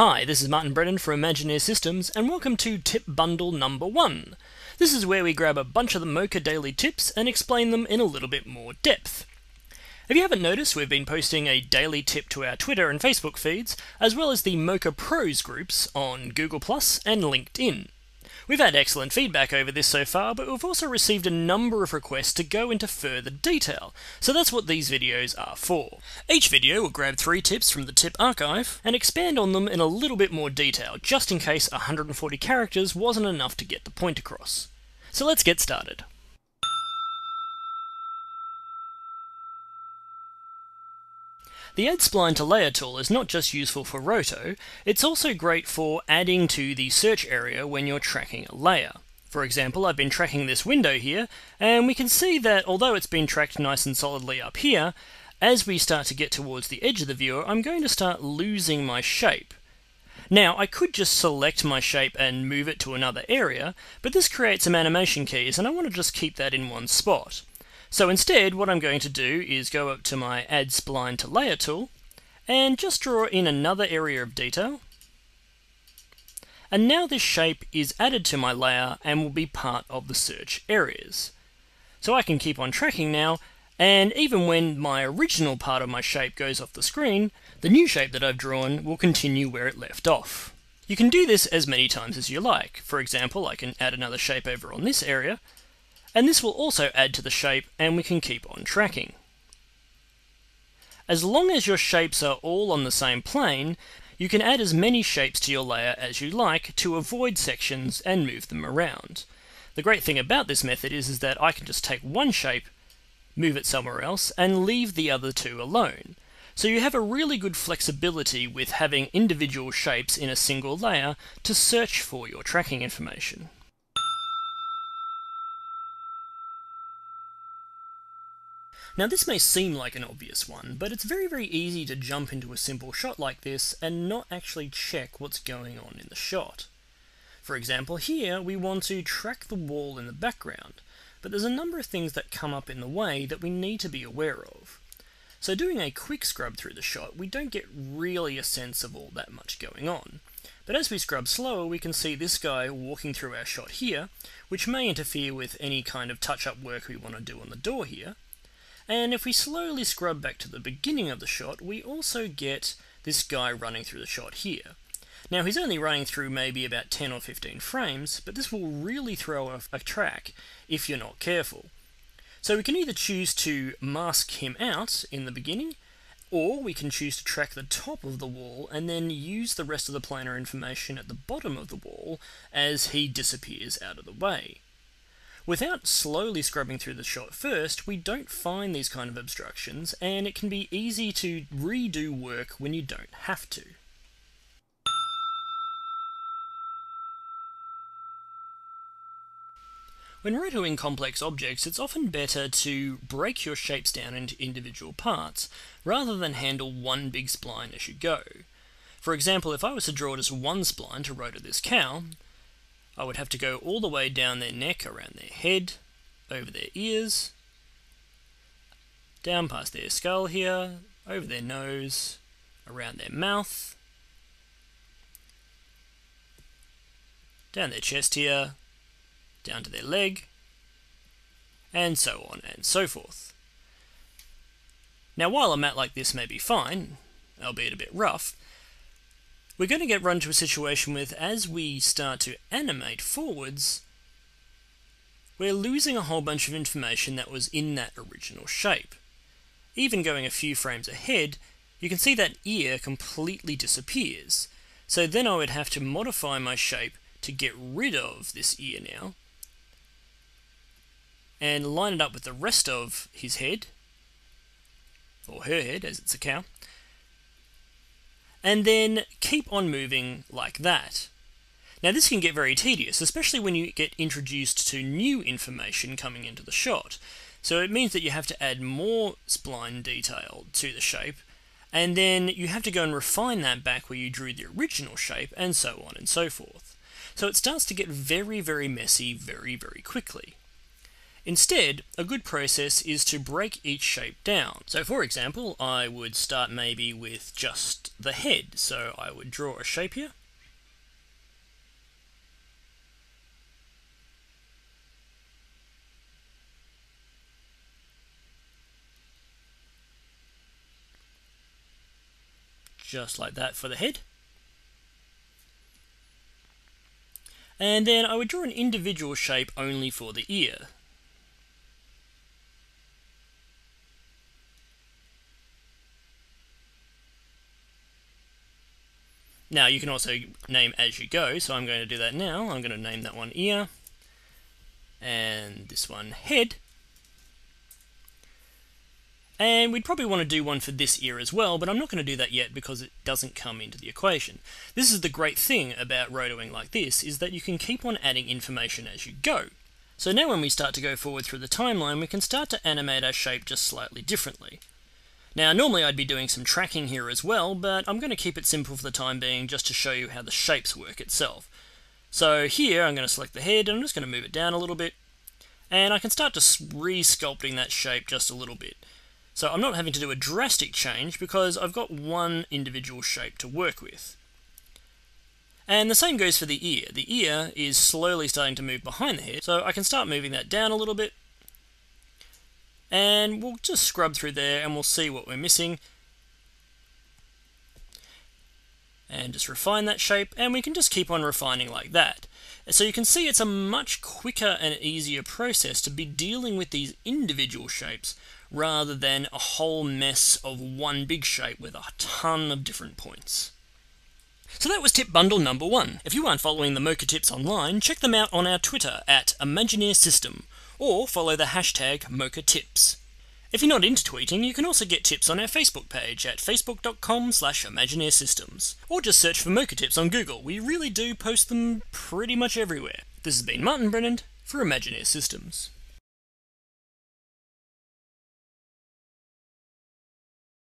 Hi, this is Martin Brennan from Imagineer Systems, and welcome to Tip Bundle number 1. This is where we grab a bunch of the Mocha daily tips and explain them in a little bit more depth. If you haven't noticed, we've been posting a daily tip to our Twitter and Facebook feeds, as well as the Mocha Pros groups on Google Plus and LinkedIn. We've had excellent feedback over this so far, but we've also received a number of requests to go into further detail, so that's what these videos are for. Each video will grab 3 tips from the tip archive and expand on them in a little bit more detail, just in case 140 characters wasn't enough to get the point across. So let's get started. The Add Spline to Layer tool is not just useful for roto, it's also great for adding to the search area when you're tracking a layer. For example, I've been tracking this window here, and we can see that although it's been tracked nice and solidly up here, as we start to get towards the edge of the viewer, I'm going to start losing my shape. Now, I could just select my shape and move it to another area, but this creates some animation keys, and I want to just keep that in one spot. So instead, what I'm going to do is go up to my Add Spline to Layer tool, and just draw in another area of detail. And now this shape is added to my layer and will be part of the search areas. So I can keep on tracking now, and even when my original part of my shape goes off the screen, the new shape that I've drawn will continue where it left off. You can do this as many times as you like. For example, I can add another shape over on this area, and this will also add to the shape, and we can keep on tracking. As long as your shapes are all on the same plane, you can add as many shapes to your layer as you like to avoid sections and move them around. The great thing about this method is that I can just take one shape, move it somewhere else, and leave the other two alone. So you have a really good flexibility with having individual shapes in a single layer to search for your tracking information. Now this may seem like an obvious one, but it's very easy to jump into a simple shot like this and not actually check what's going on in the shot. For example, here we want to track the wall in the background, but there's a number of things that come up in the way that we need to be aware of. So doing a quick scrub through the shot, we don't get really a sense of all that much going on. But as we scrub slower, we can see this guy walking through our shot here, which may interfere with any kind of touch-up work we want to do on the door here. And if we slowly scrub back to the beginning of the shot, we also get this guy running through the shot here. Now he's only running through maybe about 10 or 15 frames, but this will really throw off a track if you're not careful. So we can either choose to mask him out in the beginning, or we can choose to track the top of the wall and then use the rest of the planar information at the bottom of the wall as he disappears out of the way. Without slowly scrubbing through the shot first, we don't find these kind of obstructions, and it can be easy to redo work when you don't have to. When rotoing complex objects, it's often better to break your shapes down into individual parts, rather than handle one big spline as you go. For example, if I was to draw just one spline to rotor this cow, I would have to go all the way down their neck, around their head, over their ears, down past their skull here, over their nose, around their mouth, down their chest here, down to their leg, and so on and so forth. Now while a mat like this may be fine, albeit a bit rough, we're going to get run to a situation with, as we start to animate forwards, we're losing a whole bunch of information that was in that original shape. Even going a few frames ahead, you can see that ear completely disappears. So then I would have to modify my shape to get rid of this ear now, and line it up with the rest of his head, or her head as it's a cow, and then keep on moving like that. Now this can get very tedious, especially when you get introduced to new information coming into the shot. So it means that you have to add more spline detail to the shape, and then you have to go and refine that back where you drew the original shape, and so on and so forth. So it starts to get very messy very quickly. Instead, a good process is to break each shape down. So for example, I would start maybe with just the head. So I would draw a shape here. Just like that for the head. And then I would draw an individual shape only for the ear. Now you can also name as you go, so I'm going to do that now. I'm going to name that one ear, and this one head. And we'd probably want to do one for this ear as well, but I'm not going to do that yet because it doesn't come into the equation. This is the great thing about rotoing like this, is that you can keep on adding information as you go. So now when we start to go forward through the timeline, we can start to animate our shape just slightly differently. Now normally I'd be doing some tracking here as well, but I'm going to keep it simple for the time being just to show you how the shapes work itself. So here I'm going to select the head, and I'm just going to move it down a little bit, and I can start to re-sculpting that shape just a little bit. So I'm not having to do a drastic change because I've got one individual shape to work with. And the same goes for the ear. The ear is slowly starting to move behind the head, so I can start moving that down a little bit. And we'll just scrub through there and we'll see what we're missing. And just refine that shape, and we can just keep on refining like that. So you can see it's a much quicker and easier process to be dealing with these individual shapes rather than a whole mess of one big shape with a ton of different points. So that was tip bundle number 1. If you aren't following the Mocha tips online, check them out on our Twitter at ImagineerSystem, or follow the hashtag MochaTips. If you're not into tweeting, you can also get tips on our Facebook page at facebook.com/ImagineerSystems, or just search for Mocha tips on Google. We really do post them pretty much everywhere. This has been Martin Brennan for Imagineer Systems.